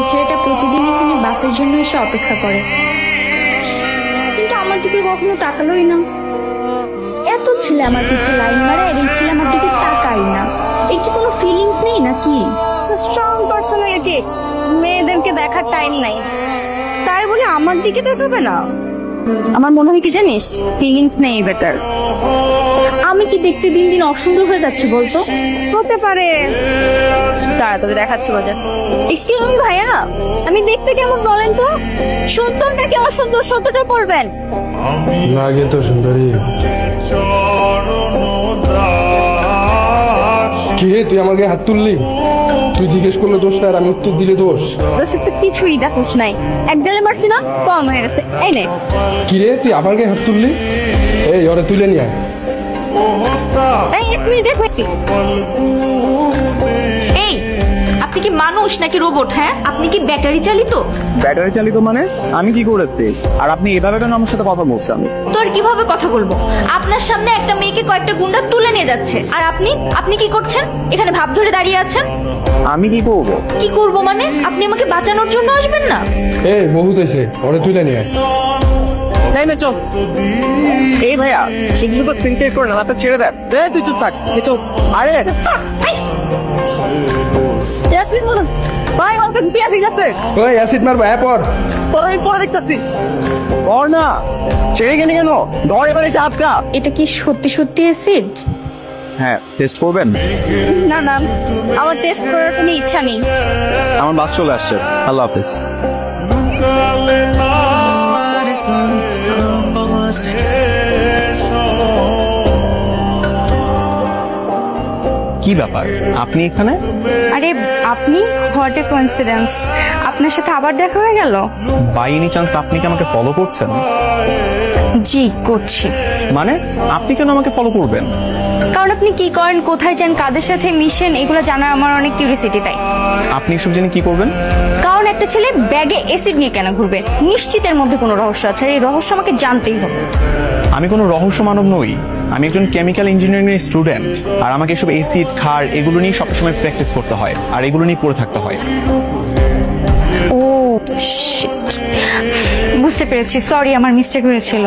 ছেলেটা প্রতিদিন এখানে বাসের জন্য এসে অপেক্ষা করে, কিন্তু আমার দিকে কখনো তাকালোই না। এত ছেলে আমার পিছে লাইন মারে আর এই ছেলে আমার দিকে তাকাই না। এর কি কোনো ফিলিংস নেই নাকি? স্ট্রং পার্সোনালিটি, মেয়েদেরকে দেখার টাইম নাই, তাই বলে আমার দিকে তাকাবে না। আমার মনে হয় কি জানিস, ফিলিংস নেই বেটার। আমি কি দেখতে দিন দিন অসুন্দর হয়ে যাচ্ছে বলতো? হতে পারে, তাড়াতাড়ি দেখাচ্ছি বাজার। এক্সকিউজ মি ভাইয়া, আমি দেখতে কেমন বলেন তো? সুন্দর নাকি অসুন্দর, সত্যটা বলবেন। লাগে তো সুন্দরী। কি রে, তুই আমাকে হাত তুললি? তুই জিজ্ঞেস করলে দোষ আর আমি উত্তর দিলে দোষ? দোষের তো কিছুই দেখোস নাই, এক ডালে মারছি না, কম হয়ে গেছে। এই নে। কি রে, তুই আমাকে হাত তুললি? এই ওরে তুলে নিয়ে আয়। এই এক মিনিট দেখছি। এই, আপনি কি মানুষ নাকি রোবট? হ্যাঁ, আপনি কি ব্যাটারি চালিত? ব্যাটারি চালিত মানে? আমি কি করেছি? আর আপনি এভাবে কেন আমার সাথে কথা বলছেন? তোর কিভাবে কথা বলবো? আপনার সামনে একটা মেয়েকে কয়েকটা গুন্ডা তুলে নিয়ে যাচ্ছে, আর আপনি কি করছেন? এখানে ভাব ধরে দাঁড়িয়ে আছেন। আমি কি করব? কি করব মানে? আপনি আমাকে বাঁচানোর জন্য আসবেন না? এই বহুত এসে ওরে তুলে নিয়ে আয়। এই ভাইয়া, শুধু শুধু সিনক্রেট করে না, মাথা ছেড়ে দেন। তুই চুপ থাক, চুপ। আরে ইয়াসিন বল, ভাই আমার কাছে দিয়া ঠিক আছে, ওই অ্যাসিড মারবো পর। পরে আমি পরে দেখতাছি। ধর না, ছেড়ে গেলি কেন? ধর এবার এসে আটকা। এটা কি সত্যি সত্যি অ্যাসিড? হ্যাঁ, টেস্ট করবেন? না না, আমার টেস্ট করার কোনো ইচ্ছা নেই। আমার বাস চলে আসছে, আল্লাহ হাফিজ। কি ব্যাপার, আপনি এখানে? আরে আপনি, হোয়াট এ কোইন্সিডেন্স, আপনার সাথে আবার দেখা হয়ে গেল। বাই এনি চান্স আপনি কি আমাকে ফলো করছেন? জি করছি। মানে আপনি কেন আমাকে ফলো করবেন? কারণ আপনি কি করেন, কোথায় যান, কাদের সাথে মিশেন, এগুলো জানার আমার অনেক কিউরিওসিটি। তাই। আপনি এসব জেনে কি করবেন? কারণ একটা ছেলে ব্যাগে অ্যাসিড নিয়ে কেন ঘুরবে? নিশ্চিতের মধ্যে কোনো রহস্য আছে, আর এই রহস্য আমাকে জানতেই হবে। আমি কোনো রহস্য মানব নই, আমি একজন কেমিক্যাল ইঞ্জিনিয়ারিং এর স্টুডেন্ট, আর আমাকে এসব অ্যাসিড, ক্ষার এগুলো নিয়ে সবসময় প্র্যাকটিস করতে হয়, আর এগুলো নিয়ে পড়ে থাকতে হয়। ও শিট, বুঝতে পেরেছি, সরি, আমার মিস্টেক হয়েছিল।